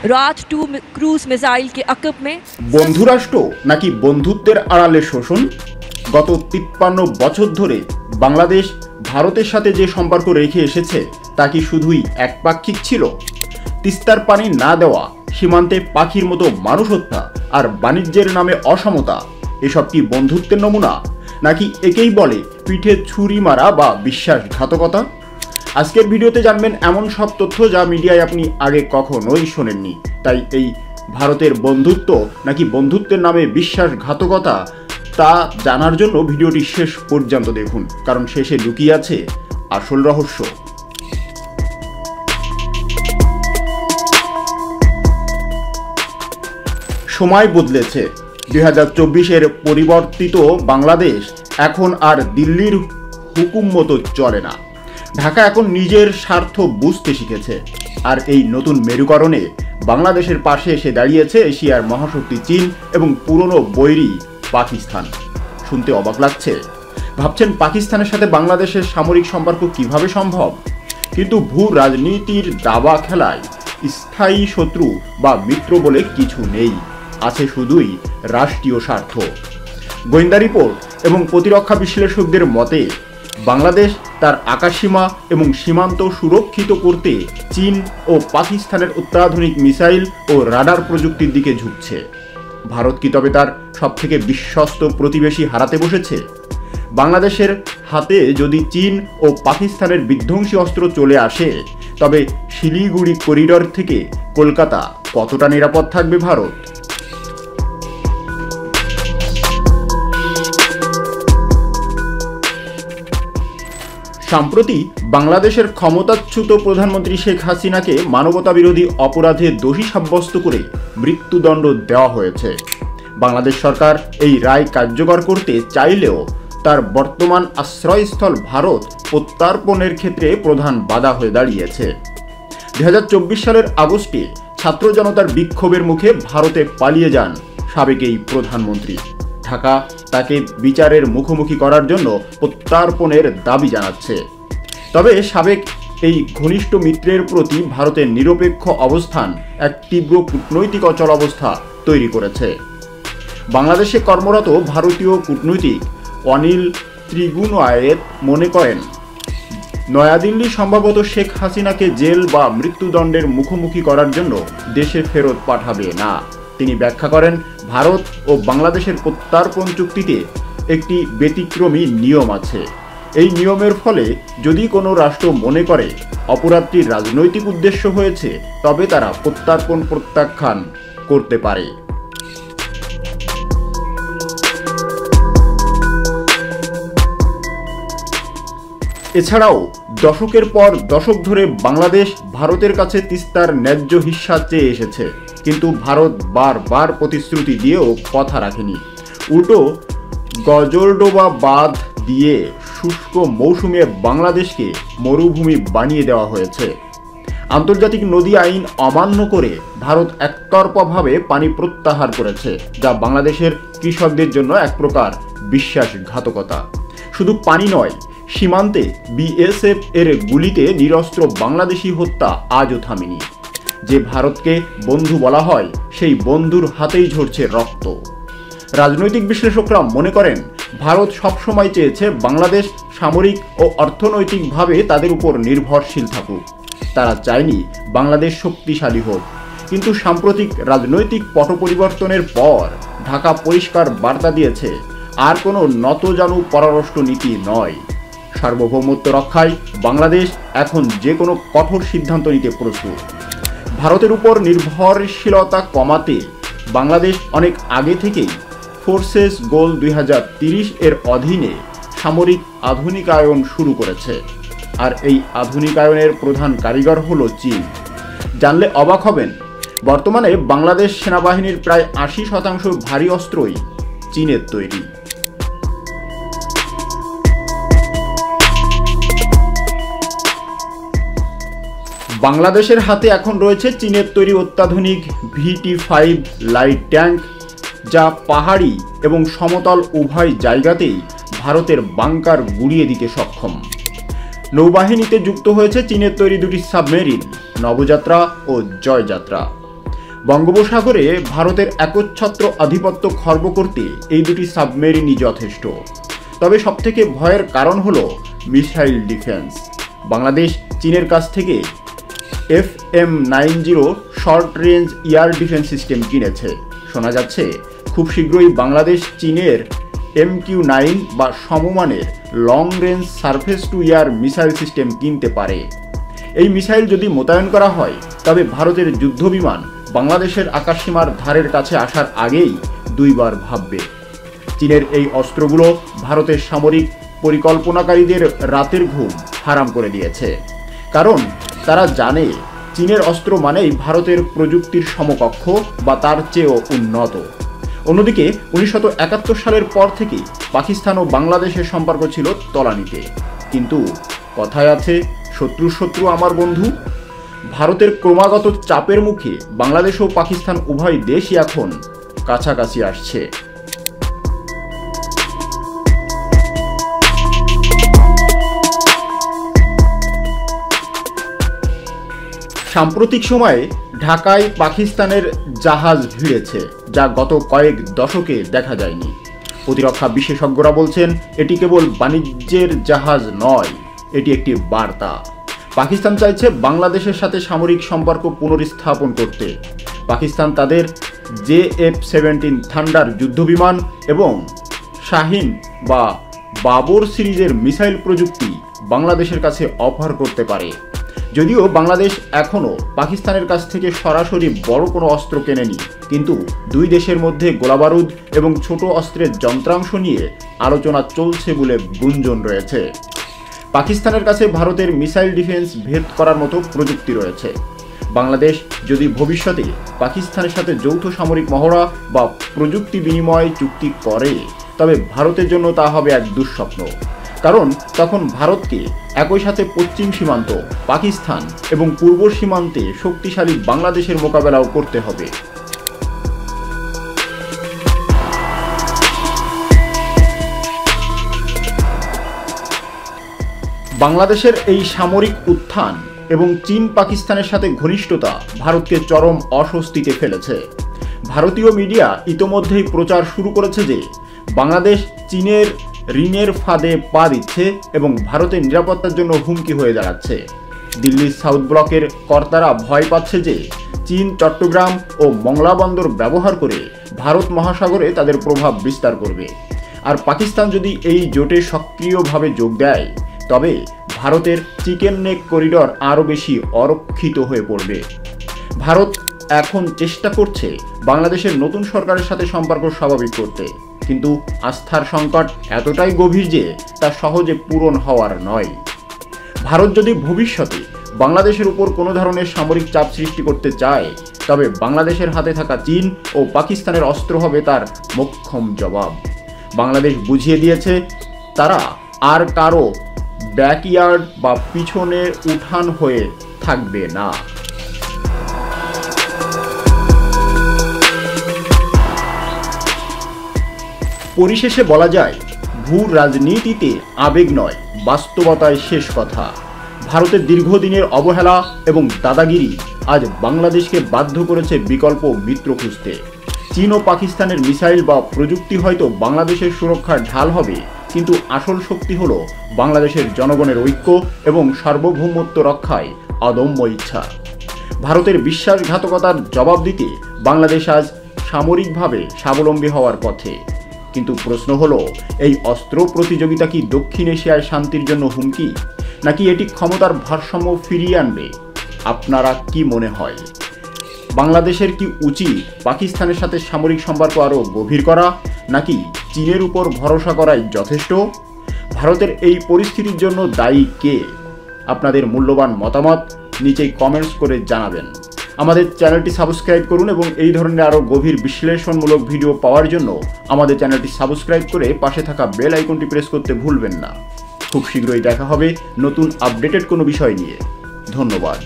रात 2 cruise missile के अकब में বন্ধুরাষ্ট্র নাকি বন্ধুত্বের আড়ালে শোষণ? গত 53 বছর ধরে বাংলাদেশ ভারতের সাথে যে সম্পর্ক রেখে এসেছে তা কি শুধুই একপাক্ষিক ছিল? তিস্তার পানি না দেওয়া, সীমান্তে পাখির মতো মানুষ হত্যা আর বাণিজ্যের নামে অসমতা, এসব কি বন্ধুত্বের নমুনা, নাকি একেই বলে পিঠে ছুরি মারা বা বিশ্বাসঘাতকতা? আজকের ভিডিওতে জানবেন এমন সব তথ্য যা মিডিয়ায় আপনি আগে কখনোই শোনেননি। তাই এই ভারতের বন্ধুত্ব নাকি বন্ধুত্বের নামে বিশ্বাসঘাতকতা তা জানার জন্য ভিডিওটি শেষ পর্যন্ত দেখুন, কারণ শেষে লুকিয়ে আছে আসল রহস্য। সময় বদলেছে। 2024-এর পরিবর্তিত বাংলাদেশ এখন আর দিল্লির হুকুম মতো চলে না। ঢাকা এখন নিজের স্বার্থ বুঝতে শিখেছে। আর এই নতুন মেরুকরণে বাংলাদেশের পাশে এসে দাঁড়িয়েছে এশিয়ার মহাশক্তি চীন এবং পুরনো বৈরী পাকিস্তান। শুনতে অবাক লাগছে। ভাবছেন পাকিস্তানের সাথে বাংলাদেশের সামরিক সম্পর্ক কিভাবে সম্ভব? কিন্তু ভূ রাজনীতির দাবা খেলায় স্থায়ী শত্রু বা মিত্র বলে কিছু নেই, আছে শুধুই রাষ্ট্রীয় স্বার্থ। গোয়েন্দা রিপোর্ট এবং প্রতিরক্ষা বিশ্লেষকদের মতে বাংলাদেশ তার আকাশসীমা এবং সীমান্ত সুরক্ষিত করতে চীন ও পাকিস্তানের অত্যাধুনিক মিসাইল ও রাডার প্রযুক্তির দিকে ঝুঁকছে। ভারত কি তবে তার সবথেকে বিশ্বস্ত প্রতিবেশী হারাতে বসেছে? বাংলাদেশের হাতে যদি চীন ও পাকিস্তানের বিধ্বংসী অস্ত্র চলে আসে, তবে শিলিগুড়ি করিডর থেকে কলকাতা কতটা নিরাপদ থাকবে ভারত? সম্প্রতি বাংলাদেশের ক্ষমতাচ্যুত প্রধানমন্ত্রী শেখ হাসিনাকে মানবতা বিরোধী অপরাধে দোষী সাব্যস্ত করে মৃত্যুদণ্ড দেওয়া হয়েছে। বাংলাদেশ সরকার এই রায় কার্যকর করতে চাইলেও তার বর্তমান আশ্রয়স্থল ভারত প্রত্যার্পণের ক্ষেত্রে প্রধান বাধা হয়ে দাঁড়িয়েছে। 2024 সালের আগস্টে ছাত্র জনতার বিক্ষোভের মুখে ভারতে পালিয়ে যান সাবেক এই প্রধানমন্ত্রী। ঢাকা তাকে বিচারের মুখোমুখি করার জন্য প্রত্যার্পণের দাবি জানাচ্ছে। তবে সাবেক এই ঘনিষ্ঠ মিত্রের প্রতি ভারতের নিরপেক্ষ অবস্থান এক তীব্র কূটনৈতিক অচলাবস্থা তৈরি করেছে। বাংলাদেশে কর্মরত ভারতীয় কূটনৈতিক অনিল ত্রিগুণায়েত মনে করেন, নয়াদিল্লি সম্ভবত শেখ হাসিনাকে জেল বা মৃত্যুদণ্ডের মুখোমুখি করার জন্য দেশে ফেরত পাঠাবে না। তিনি ব্যাখ্যা করেন, ভারত ও বাংলাদেশের প্রত্যার্পণ চুক্তিতে একটি ব্যতিক্রমী নিয়ম আছে। এই নিয়মের ফলে যদি কোনো রাষ্ট্র মনে করে অপরাধটির রাজনৈতিক উদ্দেশ্য হয়েছে, তবে তারা প্রত্যার্পণ প্রত্যাখ্যান করতে পারে। এছাড়াও দশকের পর দশক ধরে বাংলাদেশ ভারতের কাছে তিস্তার ন্যায্য হিস্সা চেয়ে এসেছে, কিন্তু ভারত বারবার প্রতিশ্রুতি দিয়েও কথা রাখেনি। উল্টো গজলডোবা বাঁধ দিয়ে শুষ্ক মৌসুমে বাংলাদেশকে মরুভূমি বানিয়ে দেওয়া হয়েছে। আন্তর্জাতিক নদী আইন অমান্য করে ভারত একতরফাভাবে পানি প্রত্যাহার করেছে, যা বাংলাদেশের কৃষকদের জন্য এক প্রকার বিশ্বাসঘাতকতা। শুধু পানি নয়, সীমান্তে বিএসএফ এর গুলিতে নিরস্ত্র বাংলাদেশি হত্যা আজও থামেনি। যে ভারতকে বন্ধু বলা হয়, সেই বন্ধুর হাতেই ঝরছে রক্ত। রাজনৈতিক বিশ্লেষকরা মনে করেন, ভারত সবসময় চেয়েছে বাংলাদেশ সামরিক ও অর্থনৈতিকভাবে তাদের উপর নির্ভরশীল থাকুক। তারা চায়নি বাংলাদেশ শক্তিশালী হোক। কিন্তু সাম্প্রতিক রাজনৈতিক পট পরিবর্তনের পর ঢাকা পরিষ্কার বার্তা দিয়েছে, আর কোনো নতজানু পররাষ্ট্র নীতি নয়। সার্বভৌমত্ব রক্ষায় বাংলাদেশ এখন যে কোনো কঠোর সিদ্ধান্ত নিতে প্রস্তুত। ভারতের উপর নির্ভরশীলতা কমাতে বাংলাদেশ অনেক আগে থেকেই ফোর্সেস গোল 2030 এর অধীনে সামরিক আধুনিকায়ন শুরু করেছে। আর এই আধুনিকায়নের প্রধান কারিগর হলো চীন। জানলে অবাক হবেন, বর্তমানে বাংলাদেশ সেনাবাহিনীর প্রায় 80% ভারী অস্ত্রই চীনের তৈরি। বাংলাদেশের হাতে এখন রয়েছে চীনের তৈরি অত্যাধুনিক VT-5 লাইট ট্যাঙ্ক, যা পাহাড়ি এবং সমতল উভয় জায়গাতেই ভারতের বাংকার গুড়িয়ে দিতে সক্ষম। নৌবাহিনীতে যুক্ত হয়েছে চীনের তৈরি দুটি সাবমেরিন, নবযাত্রা ও জয়যাত্রা। বঙ্গোপসাগরে ভারতের একচ্ছত্র আধিপত্য খর্ব করতে এই দুটি সাবমেরিনই যথেষ্ট। তবে সবথেকে ভয়ের কারণ হলো মিসাইল ডিফেন্স। বাংলাদেশ চীনের কাছ থেকে FM-90 short range air defence system কিনেছে। শোনা যাচ্ছে খুব শীঘ্রই বাংলাদেশ চীনের MQ-9 বা সমমানের long range surface two air missile system কিনতে পারে। এই মিসাইল যদি মোতায়েন করা হয় তবে ভারতের যুদ্ধবিমান বাংলাদেশের আকাশসীমার ধারের কাছে আসার আগেই দুইবার ভাববে। চীনের এই অস্ত্রগুলো ভারতের সামরিক পরিকল্পনাকারীদের রাতের ঘুম হারাম করে দিয়েছে, কারণ তারা জানে চীনের অস্ত্র মানেই ভারতের প্রযুক্তির সমকক্ষ বা তার চেয়েও উন্নত। অন্যদিকে 1971 সালের পর থেকে পাকিস্তান ও বাংলাদেশের সম্পর্ক ছিল তলানিতে, কিন্তু কথায় আছে শত্রু আমার বন্ধু। ভারতের ক্রমাগত চাপের মুখে বাংলাদেশ ও পাকিস্তান উভয় দেশই এখন কাছাকাছি আসছে। সাম্প্রতিক সময়ে ঢাকায় পাকিস্তানের জাহাজ ভিড়েছে, যা গত কয়েক দশকে দেখা যায়নি। প্রতিরক্ষা বিশেষজ্ঞরা বলছেন এটি কেবল বাণিজ্যের জাহাজ নয়, এটি একটি বার্তা। পাকিস্তান চাইছে বাংলাদেশের সাথে সামরিক সম্পর্ক পুনরস্থাপন করতে। পাকিস্তান তাদের JF-17 থান্ডার যুদ্ধবিমান এবং শাহিন বা বাবর সিরিজের মিসাইল প্রযুক্তি বাংলাদেশের কাছে অফার করতে পারে। যদিও বাংলাদেশ এখনও পাকিস্তানের কাছ থেকে সরাসরি বড় কোনো অস্ত্র কেনেনি, কিন্তু দুই দেশের মধ্যে গোলাবারুদ এবং ছোট অস্ত্রের যন্ত্রাংশ নিয়ে আলোচনা চলছে বলে গুঞ্জন রয়েছে। পাকিস্তানের কাছে ভারতের মিসাইল ডিফেন্স ভেদ করার মতো প্রযুক্তি রয়েছে। বাংলাদেশ যদি ভবিষ্যতে পাকিস্তানের সাথে যৌথ সামরিক মহড়া বা প্রযুক্তি বিনিময় চুক্তি করে তবে ভারতের জন্য তা হবে এক দুঃস্বপ্ন, কারণ তখন ভারতকে একই সাথে পশ্চিম সীমান্ত পাকিস্তান এবং পূর্ব সীমান্তে শক্তিশালী বাংলাদেশের মোকাবেলাও করতে হবে। বাংলাদেশের এই সামরিক উত্থান এবং চীন পাকিস্তানের সাথে ঘনিষ্ঠতা ভারতকে চরম অস্বস্তিতে ফেলেছে। ভারতীয় মিডিয়া ইতোমধ্যেই প্রচার শুরু করেছে যে বাংলাদেশ চীনের ঋণের ফাঁদে পা দিচ্ছে এবং ভারতের নিরাপত্তার জন্য হুমকি হয়ে দাঁড়াচ্ছে। দিল্লির সাউথ ব্লকের কর্তারা ভয় পাচ্ছে যে চীন চট্টগ্রাম ও মংলা বন্দর ব্যবহার করে ভারত মহাসাগরে তাদের প্রভাব বিস্তার করবে। আর পাকিস্তান যদি এই জোটে সক্রিয়ভাবে যোগ দেয় তবে ভারতের চিকেন নেক করিডর আরও বেশি অরক্ষিত হয়ে পড়বে। ভারত এখন চেষ্টা করছে বাংলাদেশের নতুন সরকারের সাথে সম্পর্ক স্বাভাবিক করতে, কিন্তু আস্থার সংকট এতটাই গভীর যে তা সহজে পূরণ হওয়ার নয়। ভারত যদি ভবিষ্যতে বাংলাদেশের উপর কোনো ধরনের সামরিক চাপ সৃষ্টি করতে চায় তবে বাংলাদেশের হাতে থাকা চীন ও পাকিস্তানের অস্ত্র হবে তার মোক্ষম জবাব। বাংলাদেশ বুঝিয়ে দিয়েছে তারা আর কারো ব্যাকইয়ার্ড বা পিছনের উঠান হয়ে থাকবে না। পরিশেষে বলা যায়, ভূ রাজনীতিতে আবেগ নয়, বাস্তবতায় শেষ কথা। ভারতের দীর্ঘদিনের অবহেলা এবং দাদাগিরি আজ বাংলাদেশকে বাধ্য করেছে বিকল্প মিত্র খুঁজতে। চীন ও পাকিস্তানের মিসাইল বা প্রযুক্তি হয়তো বাংলাদেশের সুরক্ষার ঢাল হবে, কিন্তু আসল শক্তি হলো বাংলাদেশের জনগণের ঐক্য এবং সার্বভৌমত্ব রক্ষায় অদম্য ইচ্ছা। ভারতের বিশ্বাসঘাতকতার জবাব দিতে বাংলাদেশ আজ সামরিকভাবে স্বাবলম্বী হওয়ার পথে। কিন্তু প্রশ্ন হলো, এই অস্ত্র প্রতিযোগিতা কি দক্ষিণ এশিয়ায় শান্তির জন্য হুমকি, নাকি এটি ক্ষমতার ভারসাম্য ফিরিয়ে আনবে? আপনারা কি মনে হয়? বাংলাদেশের কি উচিত পাকিস্তানের সাথে সামরিক সম্পর্ক আরও গভীর করা, নাকি চীনের উপর ভরসা করাই যথেষ্ট? ভারতের এই পরিস্থিতির জন্য দায়ী কে? আপনাদের মূল্যবান মতামত নিচেই কমেন্টস করে জানাবেন। আমাদের চ্যানেলটি সাবস্ক্রাইব করুন এবং এই ধরনের আরও গভীর বিশ্লেষণমূলক ভিডিও পাওয়ার জন্য আমাদের চ্যানেলটি সাবস্ক্রাইব করে পাশে থাকা বেল আইকনটি প্রেস করতে ভুলবেন না। খুব শীঘ্রই দেখা হবে নতুন আপডেটেড কোনো বিষয় নিয়ে। ধন্যবাদ।